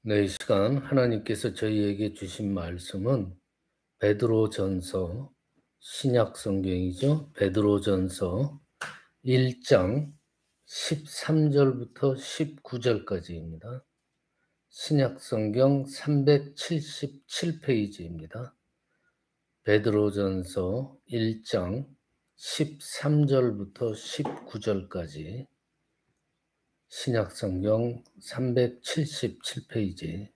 네, 이 시간 하나님께서 저희에게 주신 말씀은 베드로전서 신약 성경이죠. 베드로전서 1장 13절부터 19절까지입니다. 신약 성경 377페이지입니다. 베드로전서 1장 13절부터 19절까지 신약 성경 377페이지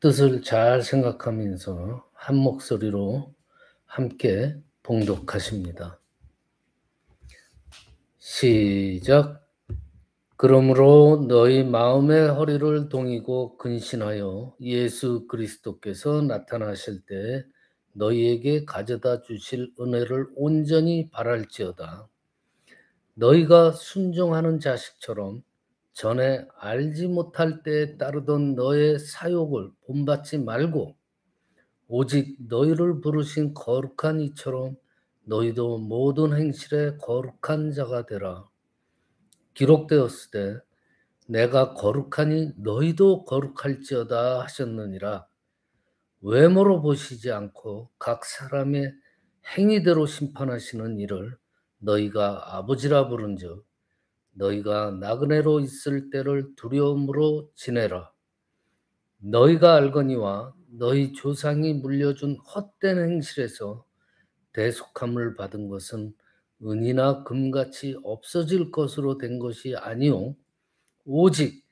뜻을 잘 생각하면서 한 목소리로 함께 봉독하십니다. 시작. 그러므로 너희 마음의 허리를 동이고 근신하여 예수 그리스도께서 나타나실 때 너희에게 가져다 주실 은혜를 온전히 바랄지어다. 너희가 순종하는 자식처럼 전에 알지 못할 때에 따르던 너의 사욕을 본받지 말고 오직 너희를 부르신 거룩한 이처럼 너희도 모든 행실에 거룩한 자가 되라. 기록되었으되 내가 거룩하니 너희도 거룩할지어다 하셨느니라. 외모로 보시지 않고 각 사람의 행위대로 심판하시는 이를 너희가 아버지라 부른즉 너희가 나그네로 있을 때를 두려움으로 지내라. 너희가 알거니와 너희 조상이 물려준 헛된 행실에서 대속함을 받은 것은 은이나 금같이 없어질 것으로 된 것이 아니요 오직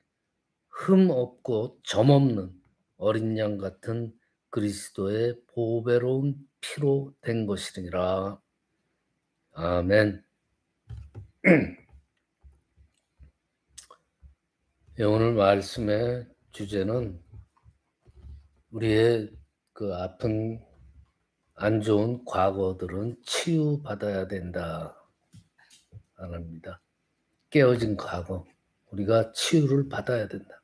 흠 없고 점 없는 어린 양 같은 그리스도의 보배로운 피로 된 것이니라. 아멘. 오늘 말씀의 주제는 우리의 그 아픈 안 좋은 과거들은 치유받아야 된다. 안 합니다. 깨어진 과거, 우리가 치유를 받아야 된다.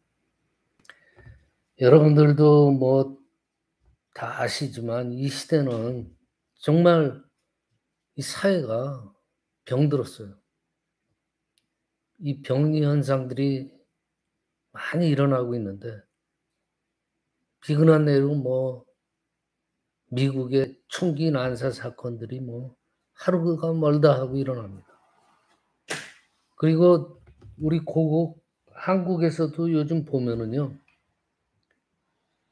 여러분들도 뭐 다 아시지만 이 시대는 정말 이 사회가 병들었어요. 이 병리 현상들이 많이 일어나고 있는데 비근한 내로 뭐 미국의 총기 난사 사건들이 뭐 하루가 멀다 하고 일어납니다. 그리고 우리 고국 한국에서도 요즘 보면은요.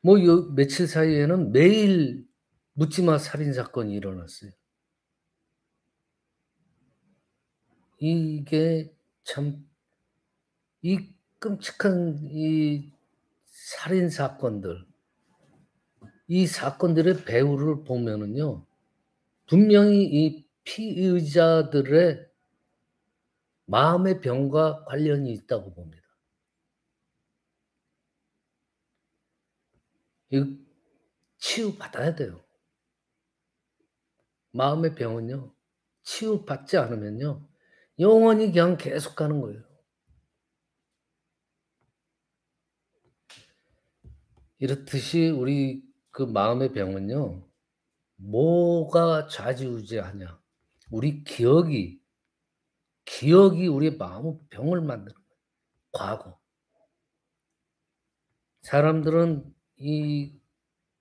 뭐 며칠 사이에는 매일 묻지마 살인 사건이 일어났어요. 이게 참 이 끔찍한 이 살인 사건들, 이 사건들의 배후를 보면은요. 분명히 이 피의자들의 마음의 병과 관련이 있다고 봅니다. 이거 치유받아야 돼요. 마음의 병은요. 치유받지 않으면요. 영원히 그냥 계속 가는 거예요. 이렇듯이 우리 그 마음의 병은요. 뭐가 좌지우지하냐. 우리 기억이 우리의 마음의 병을 만드는 거예요. 과거. 사람들은 이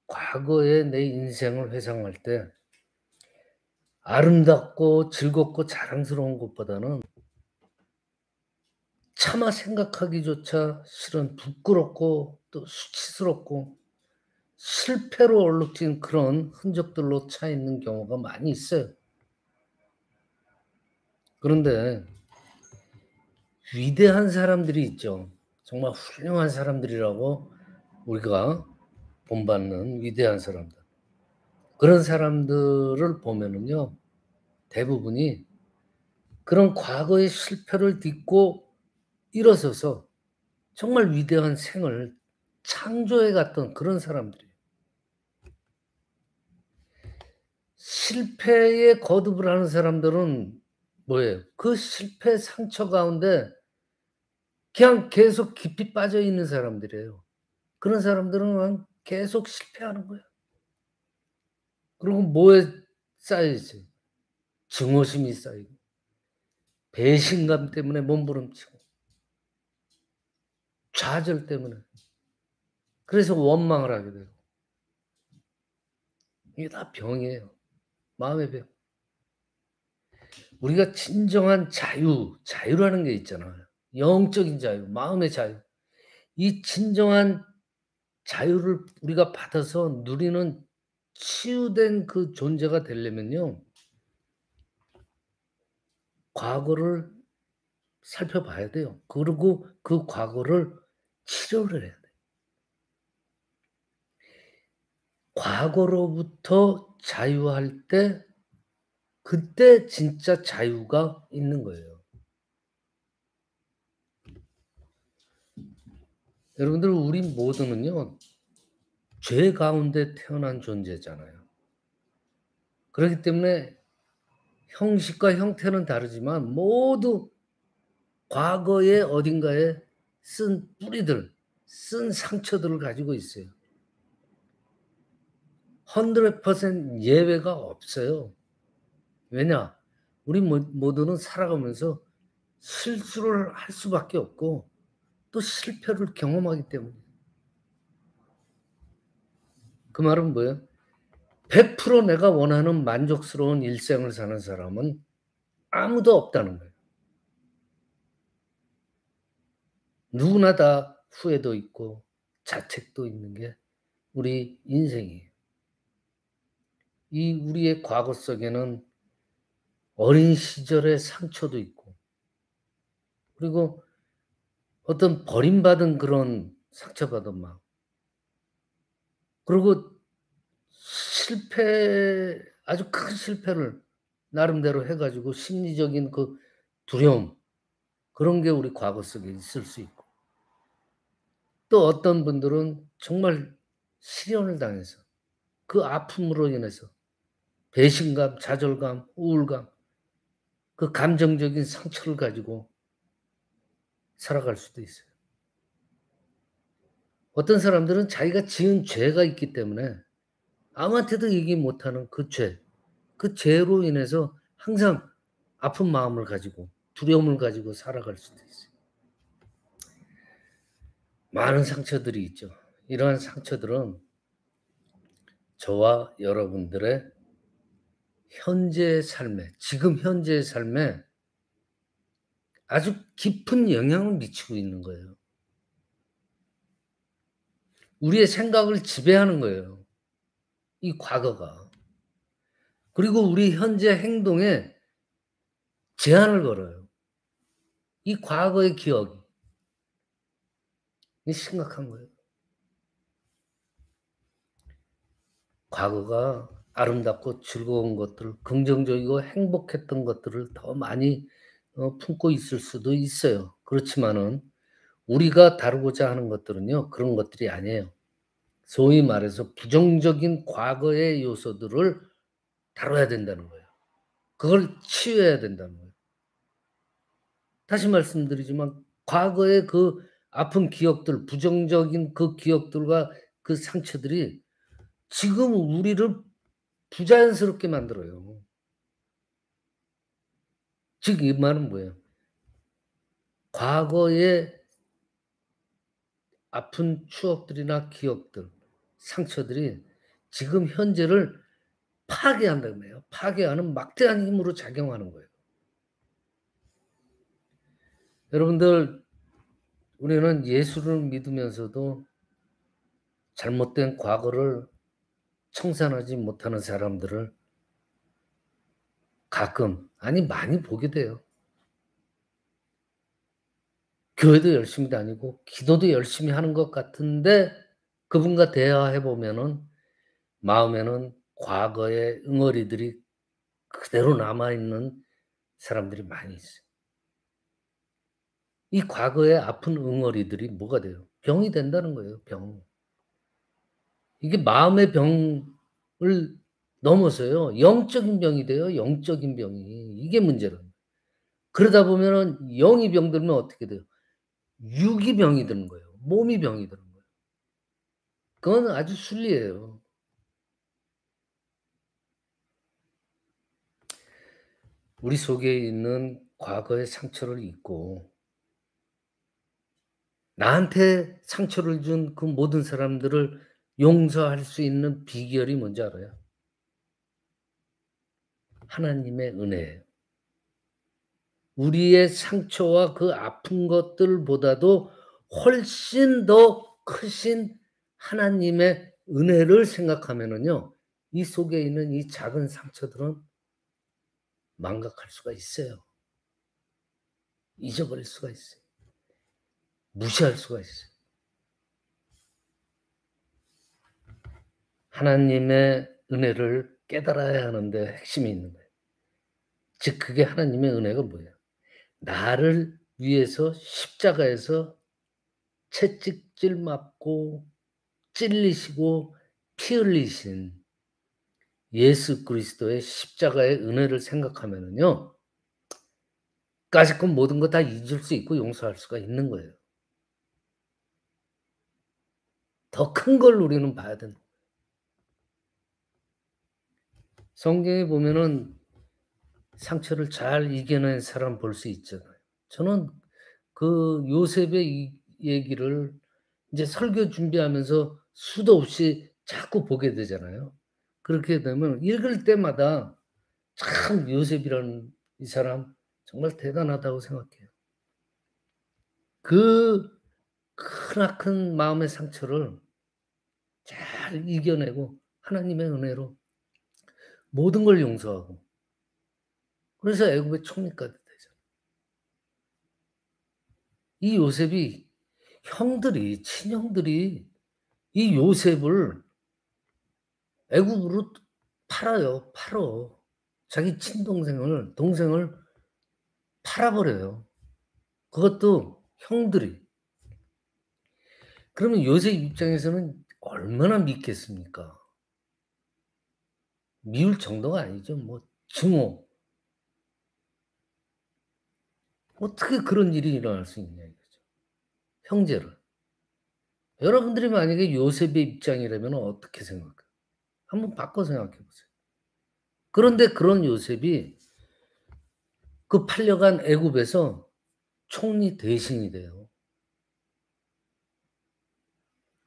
과거의 내 인생을 회상할 때 아름답고 즐겁고 자랑스러운 것보다는 차마 생각하기조차 싫은 부끄럽고 또 수치스럽고 실패로 얼룩진 그런 흔적들로 차 있는 경우가 많이 있어요. 그런데 위대한 사람들이 있죠. 정말 훌륭한 사람들이라고 우리가 본받는 위대한 사람들. 그런 사람들을 보면은요. 대부분이 그런 과거의 실패를 딛고 일어서서 정말 위대한 생을 창조해 갔던 그런 사람들이에요. 실패에 거듭을 하는 사람들은 뭐예요? 그 실패 상처 가운데 그냥 계속 깊이 빠져 있는 사람들이에요. 그런 사람들은 그냥 계속 실패하는 거예요. 그리고 뭐에 쌓여있어요? 증오심이 쌓이고 배신감 때문에 몸부림치고 좌절 때문에. 그래서 원망을 하게 되고. 이게 다 병이에요. 마음의 병. 우리가 진정한 자유라는 게 있잖아요. 영적인 자유, 마음의 자유. 이 진정한 자유를 우리가 받아서 누리는 치유된 그 존재가 되려면요. 과거를 살펴봐야 돼요. 그리고 그 과거를 치료를 해야 돼요. 과거로부터 자유할 때 그때 진짜 자유가 있는 거예요. 여러분들 우리 모두는요. 죄 가운데 태어난 존재잖아요. 그렇기 때문에 형식과 형태는 다르지만 모두 과거의 어딘가에 쓴 뿌리들, 쓴 상처들을 가지고 있어요. 100% 예외가 없어요. 왜냐? 우리 모두는 살아가면서 실수를 할 수밖에 없고 또 실패를 경험하기 때문에. 그 말은 뭐예요? 100% 내가 원하는 만족스러운 일생을 사는 사람은 아무도 없다는 거예요. 누구나 다 후회도 있고 자책도 있는 게 우리 인생이에요. 이 우리의 과거 속에는 어린 시절의 상처도 있고 그리고 어떤 버림받은 그런 상처받은 마음. 그리고 아주 큰 실패를 나름대로 해 가지고 심리적인 그 두려움 그런 게 우리 과거 속에 있을 수 있고 또 어떤 분들은 정말 실연을 당해서 그 아픔으로 인해서 배신감, 좌절감, 우울감 그 감정적인 상처를 가지고 살아갈 수도 있어요. 어떤 사람들은 자기가 지은 죄가 있기 때문에 남한테도 얘기 못하는 그 죄로 인해서 항상 아픈 마음을 가지고 두려움을 가지고 살아갈 수도 있어요. 많은 상처들이 있죠. 이러한 상처들은 저와 여러분들의 현재의 삶에 지금 현재의 삶에 아주 깊은 영향을 미치고 있는 거예요. 우리의 생각을 지배하는 거예요, 이 과거가. 그리고 우리 현재 행동에 제한을 걸어요. 이 과거의 기억이. 이 심각한 거예요. 과거가 아름답고 즐거운 것들, 긍정적이고 행복했던 것들을 더 많이 품고 있을 수도 있어요. 그렇지만은 우리가 다루고자 하는 것들은요, 그런 것들이 아니에요. 소위 말해서 부정적인 과거의 요소들을 다뤄야 된다는 거예요. 그걸 치유해야 된다는 거예요. 다시 말씀드리지만 과거의 그 아픈 기억들, 부정적인 그 기억들과 그 상처들이 지금 우리를 부자연스럽게 만들어요. 즉 이 말은 뭐예요? 과거의 아픈 추억들이나 기억들, 상처들이 지금 현재를 파괴한다는 거예요. 파괴하는 막대한 힘으로 작용하는 거예요. 여러분들 우리는 예수를 믿으면서도 잘못된 과거를 청산하지 못하는 사람들을 가끔 아니 많이 보게 돼요. 교회도 열심히 다니고 기도도 열심히 하는 것 같은데 그분과 대화해 보면은 마음에는 과거의 응어리들이 그대로 남아 있는 사람들이 많이 있어요. 이 과거의 아픈 응어리들이 뭐가 돼요? 병이 된다는 거예요, 병. 이게 마음의 병을 넘어서요. 영적인 병이 돼요, 영적인 병이. 이게 문제라는 거예요. 그러다 보면은 영이 병들면 어떻게 돼요? 육이 병이 드는 거예요. 몸이 병이 드는 거예요. 그건 아주 순리예요. 우리 속에 있는 과거의 상처를 잊고 나한테 상처를 준 그 모든 사람들을 용서할 수 있는 비결이 뭔지 알아요? 하나님의 은혜예요. 우리의 상처와 그 아픈 것들보다도 훨씬 더 크신 하나님의 은혜를 생각하면은요, 이 속에 있는 이 작은 상처들은 망각할 수가 있어요. 잊어버릴 수가 있어요. 무시할 수가 있어요. 하나님의 은혜를 깨달아야 하는데 핵심이 있는 거예요. 즉 그게 하나님의 은혜가 뭐예요? 나를 위해서 십자가에서 채찍질 맞고 찔리시고 피 흘리신 예수 그리스도의 십자가의 은혜를 생각하면은요, 까짓 건 모든 거 다 잊을 수 있고 용서할 수가 있는 거예요. 더 큰 걸 우리는 봐야 된다. 성경에 보면은 상처를 잘 이겨낸 사람 볼 수 있잖아요. 저는 그 요셉의 이 얘기를 인제 설교 준비하면서 수도 없이 자꾸 보게 되잖아요. 그렇게 되면 읽을 때마다 참 요셉이라는 이 사람 정말 대단하다고 생각해요. 그 크나큰 마음의 상처를 잘 이겨내고 하나님의 은혜로 모든 걸 용서하고 그래서 애굽의 총리까지 되잖아요. 이 요셉이 형들이 친형들이 이 요셉을 애굽으로 팔아요. 팔어. 자기 친동생을 동생을 팔아 버려요. 그것도 형들이. 그러면 요셉 입장에서는 얼마나 밉겠습니까? 미울 정도가 아니죠. 뭐 증오. 어떻게 그런 일이 일어날 수 있냐 이거죠. 형제를. 여러분들이 만약에 요셉의 입장이라면 어떻게 생각해요? 한번 바꿔 생각해 보세요. 그런데 그런 요셉이 그 팔려간 애굽에서 총리 대신이 돼요.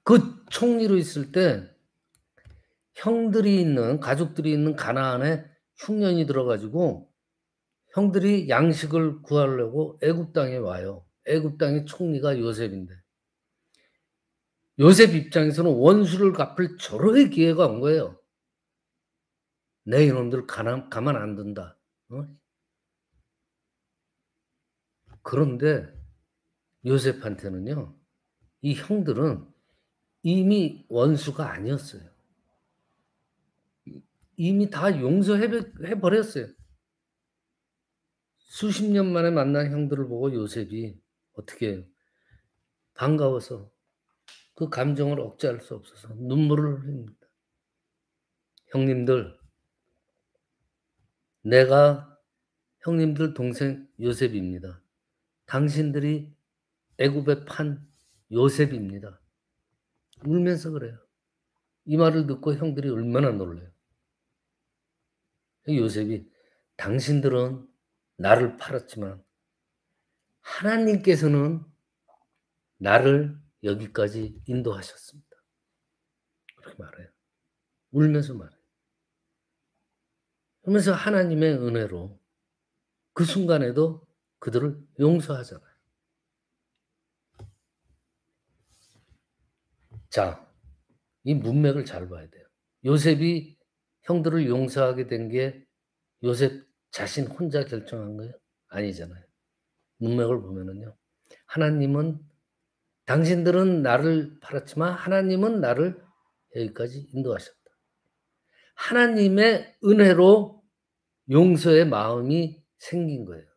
그 총리로 있을 때 형들이 있는 가족들이 있는 가나안에 흉년이 들어 가지고 형들이 양식을 구하려고 애굽 땅에 와요. 애굽 땅의 총리가 요셉인데 요셉 입장에서는 원수를 갚을 절호의 기회가 온 거예요. '내 이놈들 가만 안 둔다.' 어? 그런데 요셉한테는요. 이 형들은 이미 원수가 아니었어요. 이미 다 해 버렸어요. 수십 년 만에 만난 형들을 보고 요셉이 어떻게 해요? 반가워서 그 감정을 억제할 수 없어서 눈물을 흘립니다. "형님들, 내가 형님들 동생 요셉입니다. 당신들이 애굽에 판 요셉입니다." 울면서 그래요. 이 말을 듣고 형들이 얼마나 놀라요. 요셉이 "당신들은 나를 팔았지만 하나님께서는 나를 여기까지 인도하셨습니다." 그렇게 말해요. 울면서 말해요. 그러면서 하나님의 은혜로 그 순간에도 그들을 용서하잖아요. 자, 이 문맥을 잘 봐야 돼요. 요셉이 형들을 용서하게 된 게 요셉 자신 혼자 결정한 거예요? 아니잖아요. 문맥을 보면은요. 하나님은 당신들은 나를 팔았지만 하나님은 나를 여기까지 인도하셨다. 하나님의 은혜로 용서의 마음이 생긴 거예요.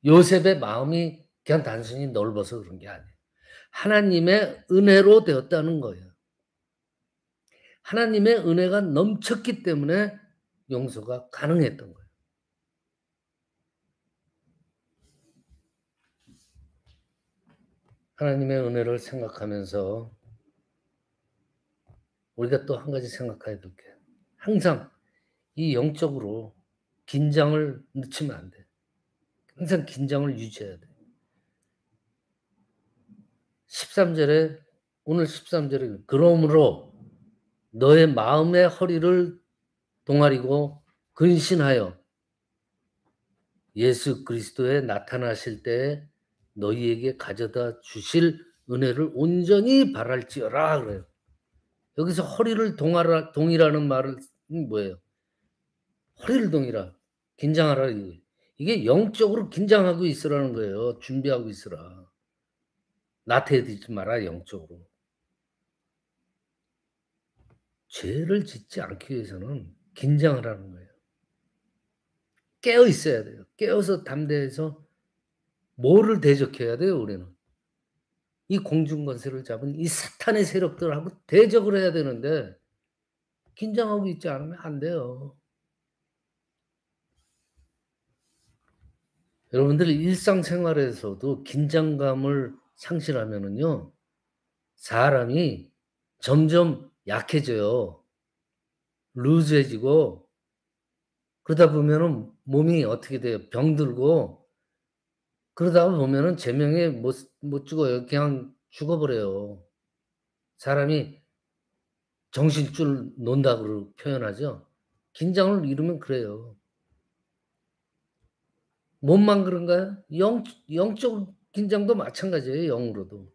요셉의 마음이 그냥 단순히 넓어서 그런 게 아니에요. 하나님의 은혜로 되었다는 거예요. 하나님의 은혜가 넘쳤기 때문에 용서가 가능했던 거예요. 하나님의 은혜를 생각하면서 우리가 또 한 가지 생각해야 될 게 항상 이 영적으로 긴장을 늦추면 안 돼. 항상 긴장을 유지해야 돼. 13절에 오늘 13절에 그러므로 너의 마음의 허리를 동아리고 근신하여 예수 그리스도에 나타나실 때에 너희에게 가져다 주실 은혜를 온전히 바랄지어라 그래요. 여기서 허리를 동이라는 말은 뭐예요? 허리를 동이라. 긴장하라 이거예요. 이게 영적으로 긴장하고 있으라는 거예요. 준비하고 있으라. 나태해지지 마라 영적으로. 죄를 짓지 않기 위해서는 긴장을 하는 거예요. 깨어 있어야 돼요. 깨어서 담대해서 뭐를 대적해야 돼요 우리는. 이 공중권세를 잡은 이 사탄의 세력들하고 대적을 해야 되는데 긴장하고 있지 않으면 안 돼요. 여러분들 일상생활에서도 긴장감을 상실하면은요. 사람이 점점 약해져요. 루즈해지고 그러다 보면은 몸이 어떻게 돼요? 병들고 그러다가 보면은 제명에 못 죽어요. 그냥 죽어버려요. 사람이 정신줄 논다고 표현하죠. 긴장을 잃으면 그래요. 몸만 그런가요? 영적 긴장도 마찬가지예요, 영으로도.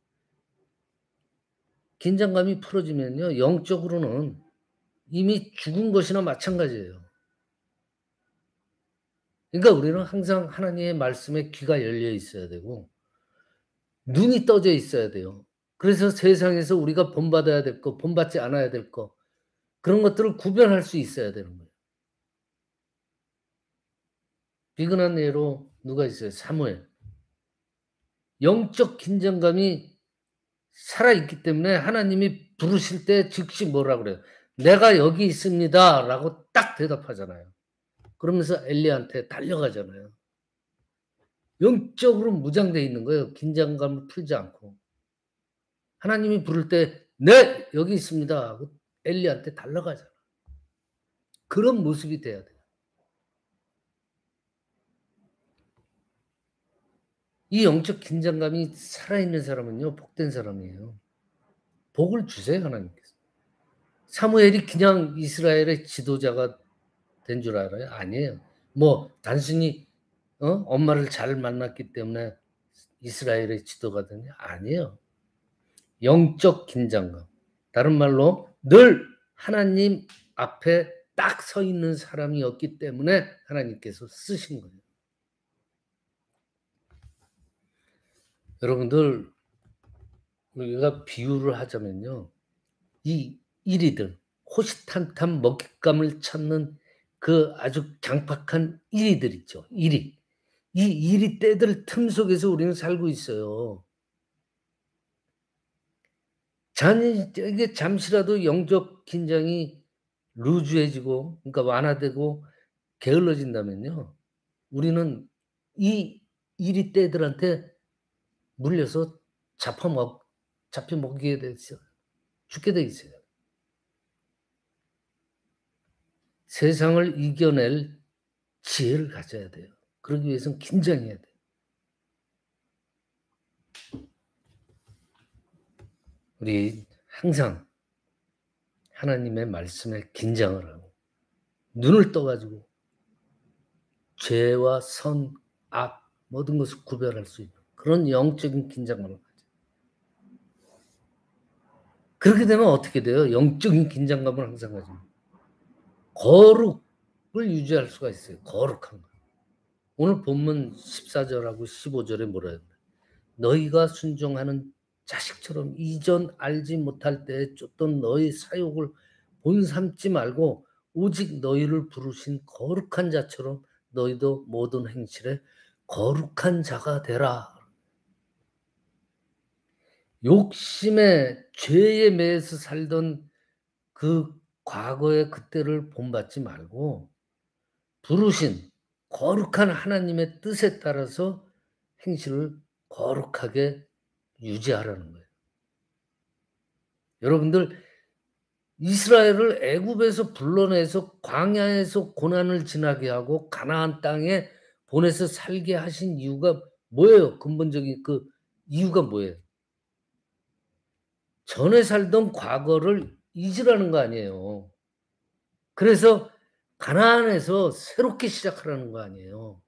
긴장감이 풀어지면요, 영적으로는 이미 죽은 것이나 마찬가지예요. 그러니까 우리는 항상 하나님의 말씀에 귀가 열려 있어야 되고 눈이 떠져 있어야 돼요. 그래서 세상에서 우리가 본받아야 될 거, 본받지 않아야 될 거 그런 것들을 구별할 수 있어야 되는 거예요. 비근한 예로 누가 있어요? 사무엘. 영적 긴장감이 살아있기 때문에 하나님이 부르실 때 즉시 뭐라 그래요? "내가 여기 있습니다."라고 딱 대답하잖아요. 그러면서 엘리야한테 달려가잖아요. 영적으로 무장돼 있는 거예요, 긴장감을 풀지 않고. 하나님이 부를 때 "네, 여기 있습니다." 하고 엘리야한테 달려가잖아. 그런 모습이 돼야 돼요. 이 영적 긴장감이 살아있는 사람은요, 복된 사람이에요. 복을 주세요, 하나님께서. 사무엘이 그냥 이스라엘의 지도자가 된 줄 알아요? 아니에요. 뭐 단순히 엄마를 잘 만났기 때문에 이스라엘의 지도가 되냐? 아니에요. 영적 긴장감. 다른 말로 늘 하나님 앞에 딱 서 있는 사람이었기 때문에 하나님께서 쓰신 거예요. 여러분들 우리가 비유를 하자면요. 이 이리들 호시탄탄 먹잇감을 찾는 그 아주 강팍한 이리들 있죠. 이리. 이 이리떼들 틈 속에서 우리는 살고 있어요. 이게 잠시라도 영적 긴장이 루즈해지고 그러니까 완화되고 게을러진다면요. 우리는 이 이리떼들한테 물려서 잡혀 먹이게 돼 있어요. 죽게 돼 있어요. 세상을 이겨낼 지혜를 가져야 돼요. 그러기 위해서는 긴장해야 돼요. 우리 항상 하나님의 말씀에 긴장을 하고 눈을 떠 가지고 죄와 선, 악 모든 것을 구별할 수 있는 그런 영적인 긴장감을 가져요. 그렇게 되면 어떻게 돼요? 영적인 긴장감을 항상 가지면 거룩을 유지할 수가 있어요. 거룩한 거. 오늘 본문 14절하고 15절에 뭐라 해요? 너희가 순종하는 자식처럼 이전 알지 못할 때에 쫓던 너희 사욕을 본삼지 말고 오직 너희를 부르신 거룩한 자처럼 너희도 모든 행실에 거룩한 자가 되라. 욕심에 죄에 매여서 살던 그 과거의 그때를 본받지 말고 부르신 거룩한 하나님의 뜻에 따라서 행실을 거룩하게 유지하라는 거예요. 여러분들 이스라엘을 애굽에서 불러내서 광야에서 고난을 지나게 하고 가나안 땅에 보내서 살게 하신 이유가 뭐예요? 근본적인 그 이유가 뭐예요? 전에 살던 과거를 잊으라는 거 아니에요. 그래서 가나안에서 새롭게 시작하라는 거 아니에요.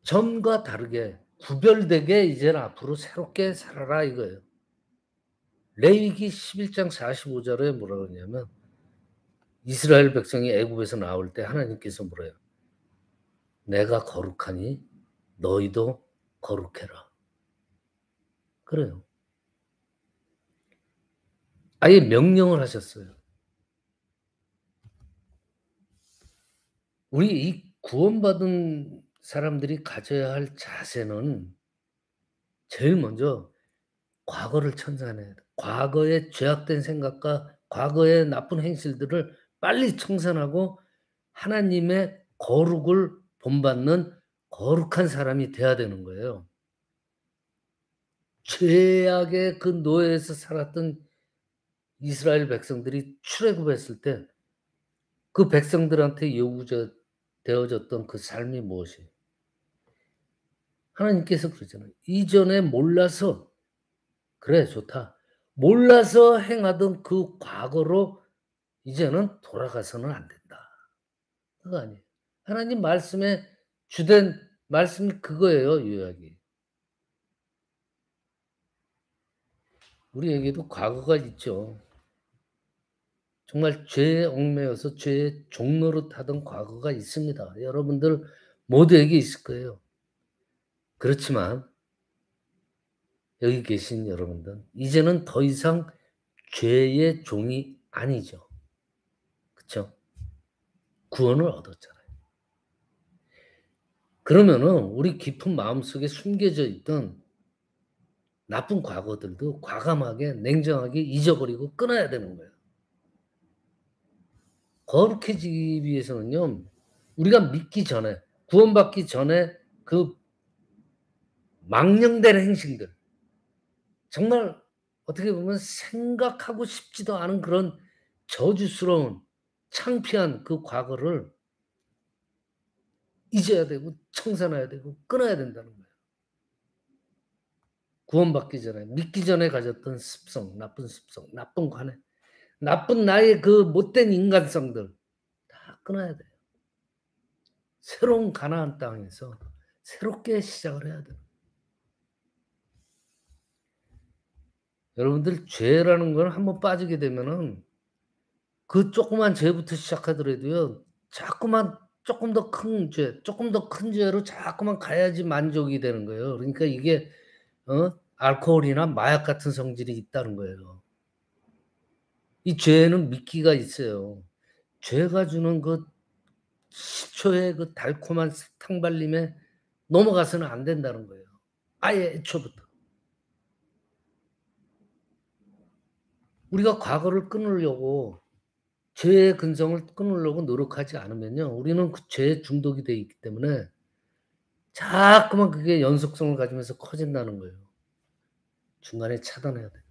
전과 다르게 구별되게 이제는 앞으로 새롭게 살아라 이거예요. 레위기 11장 45절에 뭐라 그러냐면 이스라엘 백성이 애굽에서 나올 때 하나님께서 뭐래요? 내가 거룩하니 너희도 거룩해라. 그래요. 아예 명령을 하셨어요. 우리 이 구원받은 사람들이 가져야 할 자세는 제일 먼저 과거를 청산해야 돼. 과거의 죄악된 생각과 과거의 나쁜 행실들을 빨리 청산하고 하나님의 거룩을 본받는 거룩한 사람이 돼야 되는 거예요. 죄악의 그 노예에서 살았던 이스라엘 백성들이 출애굽했을 때 그 백성들한테 되어졌던 그 삶이 무엇이에요? 하나님께서 그러잖아요. 이전에 몰라서 그래 좋다. 몰라서 행하던 그 과거로 이제는 돌아가서는 안 된다. 그거 아니에요. 하나님 말씀의 주된 말씀이 그거예요, 요약이. 우리에게도 과거가 있죠. 정말 죄에 얽매여서 죄의 종로로 타던 과거가 있습니다. 여러분들 모두에게 있을 거예요. 그렇지만 여기 계신 여러분들 이제는 더 이상 죄의 종이 아니죠. 그쵸? 구원을 얻었잖아요. 그러면은 우리 깊은 마음속에 숨겨져 있던 나쁜 과거들도 과감하게 냉정하게 잊어버리고 끊어야 되는 거예요. 거룩해지기 위해서는요. 우리가 믿기 전에 구원받기 전에 그 망령된 행실들 정말 어떻게 보면 생각하고 싶지도 않은 그런 저주스러운 창피한 그 과거를 잊어야 되고 청산해야 되고 끊어야 된다는 거예요. 구원받기 전에 믿기 전에 가졌던 습성, 나쁜 습성, 나쁜 관행, 나쁜 나의 그 못된 인간성들 다 끊어야 돼요. 새로운 가나안 땅에서 새롭게 시작을 해야 돼요. 여러분들 죄라는 건 한번 빠지게 되면은 그 조그만 죄부터 시작하더라도요. 자꾸만 쪼끔 더 큰 죄, 쪼끔 더 큰 죄로 자꾸만 가야지 만족이 되는 거예요. 그러니까 이게 알코올이나 마약 같은 성질이 있다는 거예요. 이 죄에는 미끼가 있어요. 죄가 주는 그 시초의 그 달콤한 사탕 발림에 넘어가서는 안 된다는 거예요. 아예 애초부터. 우리가 과거를 끊으려고 죄의 근성을 끊으려고 노력하지 않으면요. 우리는 그 죄에 중독이 돼 있기 때문에 자꾸만 그게 연속성을 가지면서 커진다는 거예요. 중간에 차단해야 돼요.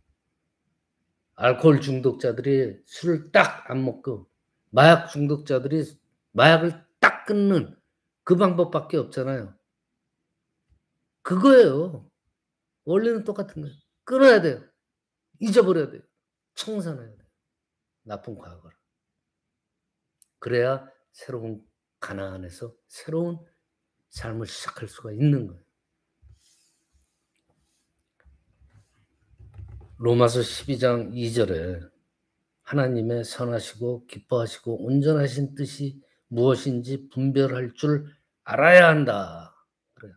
알코올 중독자들이 술을 딱 안 먹고 마약 중독자들이 마약을 딱 끊는 그 방법밖에 없잖아요. 그거예요. 원리는 똑같은 거예요. 끊어야 돼요. 잊어버려야 돼요. 청산해야 돼요. 나쁜 과거를. 그래야 새로운 가나안에서 새로운 삶을 시작할 수가 있는 거예요. 로마서 12장 2절에 하나님의 선하시고 기뻐하시고 온전하신 뜻이 무엇인지 분별할 줄 알아야 한다. 그래요.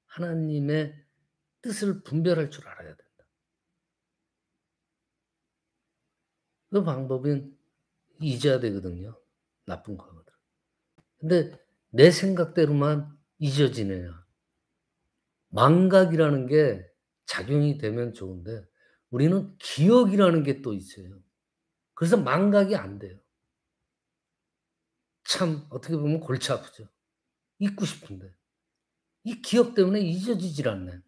하나님의 뜻을 분별할 줄 알아야 된다. 그 방법은 잊어야 되거든요. 나쁜 과거들. 근데 내 생각대로만 잊어지네요. 망각이라는 게 작용이 되면 좋은데 우리는 기억이라는 게 또 있어요. 그래서 망각이 안 돼요. 참 어떻게 보면 골치 아프죠. 잊고 싶은데. 이 기억 때문에 잊어지질 않네.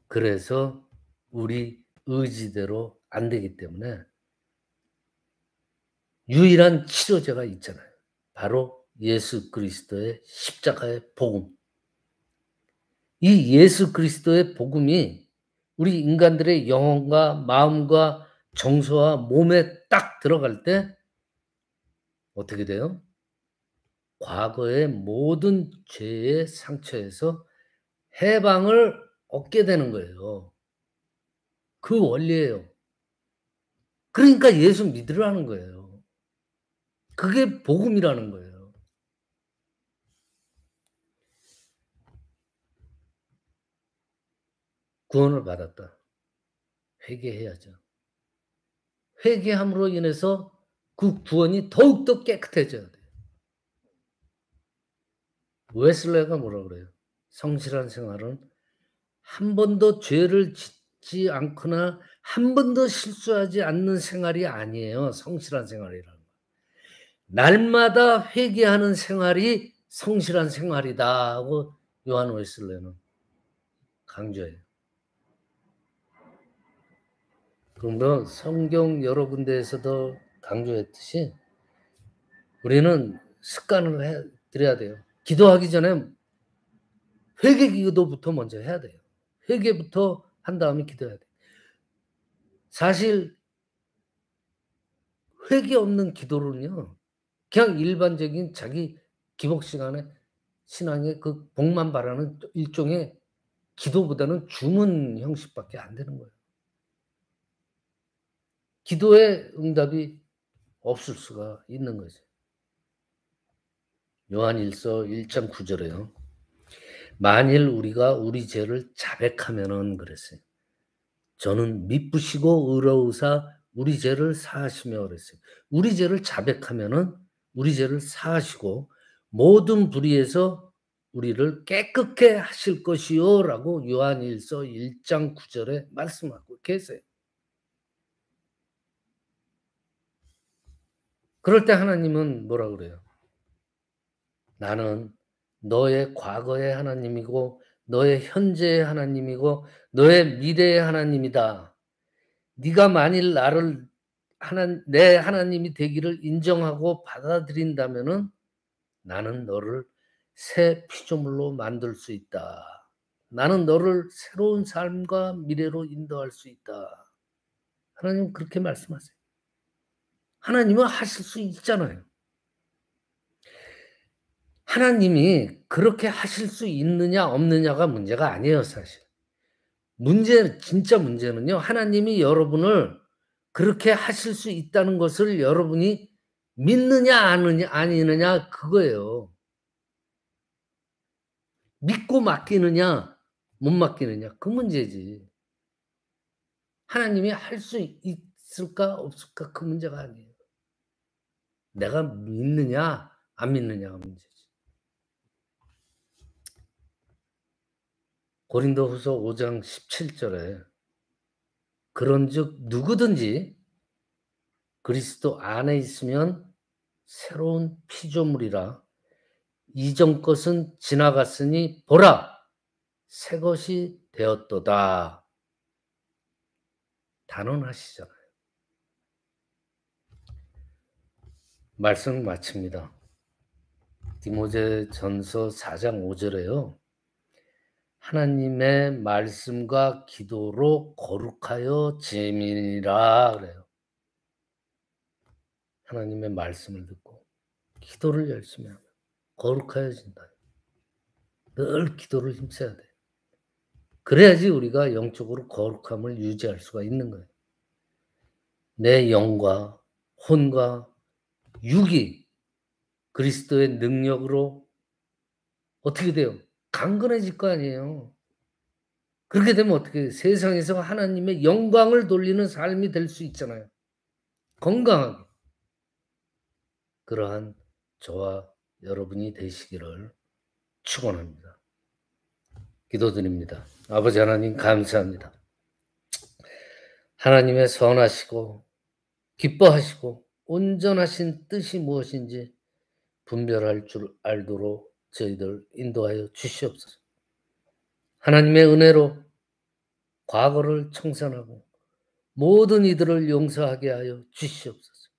그래서 우리 의지대로 안 되기 때문에 유일한 치료제가 있잖아요. 바로 예수 그리스도의 십자가의 복음. 이 예수 그리스도의 복음이 우리 인간들의 영혼과 마음과 정서와 몸에 딱 들어갈 때 어떻게 돼요? 과거의 모든 죄의 상처에서 해방을 얻게 되는 거예요. 그 원리예요. 그러니까 예수 믿으라는 거예요. 그게 복음이라는 거예요. 구원을 받았다. 회개해야죠. 회개함으로 인해서 그 구원이 더욱더 깨끗해져야 돼요. 웨슬레가 뭐라 그래요? 성실한 생활은 한 번도 죄를 짓지 않거나 한 번도 실수하지 않는 생활이 아니에요, 성실한 생활이라는 거. 날마다 회개하는 생활이 성실한 생활이다 하고 요한 웨슬레는 강조해요. 그러므로 성경 여러 군데에서도 강조했듯이 우리는 습관을 해 들여야 돼요. 기도하기 전에 회개 기도부터 먼저 해야 돼요. 회개부터 한 다음에 기도해야 돼요. 사실 회개 없는 기도는요, 그냥 일반적인 자기 기복 시간에 신앙의 그 복만 바라는 일종의 기도보다는 주문 형식밖에 안 되는 거예요. 기도의 응답이 없을 수가 있는 거죠. 요한일서 1장 9 절에요. 만일 우리가 우리 죄를 자백하면은 그랬어요. 저는 미쁘시고 의로우사 우리 죄를 사하시며 그랬어요. 우리 죄를 자백하면은 우리 죄를 사하시고 모든 불의에서 우리를 깨끗게 하실 것이요라고 요한일서 1장 9 절에 말씀하고 계세요. 그럴 때 하나님은 뭐라 그래요? 나는 너의 과거의 하나님이고 너의 현재의 하나님이고 너의 미래의 하나님이다. 네가 만일 나를 내 하나님이 되기를 인정하고 받아들인다면은 나는 너를 새 피조물로 만들 수 있다. 나는 너를 새로운 삶과 미래로 인도할 수 있다. 하나님은 그렇게 말씀하세요. 하나님은 하실 수 있잖아요. 하나님이 그렇게 하실 수 있느냐 없느냐가 문제가 아니에요, 사실. 진짜 문제는요, 하나님이 여러분을 그렇게 하실 수 있다는 것을 여러분이 믿느냐 아니느냐 그거예요. 믿고 맡기느냐 못 맡기느냐 그 문제지. 하나님이 할 수 있을까 없을까 그 문제가 아니에요. 내가 믿느냐 안 믿느냐가 문제지. 고린도후서 5장 17절에 그런즉 누구든지 그리스도 안에 있으면 새로운 피조물이라 이전 것은 지나갔으니 보라 새 것이 되었도다. 단언하시잖아요. 말씀 마칩니다. 디모데전서 4장 5절에요. 하나님의 말씀과 기도로 거룩하여 지음이니라 그래요. 하나님의 말씀을 듣고 기도를 열심히 하면 거룩하여진다. 늘 기도를 힘써야 돼. 그래야지 우리가 영적으로 거룩함을 유지할 수가 있는 거예요. 내 영과 혼과 육이 그리스도의 능력으로 어떻게 돼요? 강건해질 거 아니에요. 그렇게 되면 어떻게 돼요? 세상에서 하나님의 영광을 돌리는 삶이 될 수 있잖아요. 건강하게. 그러한 저와 여러분이 되시기를 축원합니다. 기도드립니다. 아버지 하나님 감사합니다. 하나님의 선하시고 기뻐하시고 온전하신 뜻이 무엇인지 분별할 줄 알도록 저희들 인도하여 주시옵소서. 하나님의 은혜로 과거를 청산하고 모든 이들을 용서하게 하여 주시옵소서.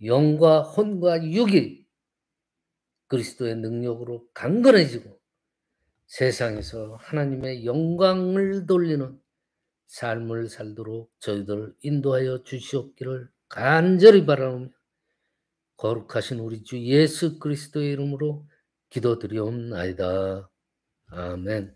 영과 혼과 육이 그리스도의 능력으로 강건해지고 세상에서 하나님의 영광을 돌리는 삶을 살도록 저희들을 인도하여 주시옵기를 간절히 바라오며 거룩하신 우리 주 예수 그리스도의 이름으로 기도드리옵나이다. 아멘.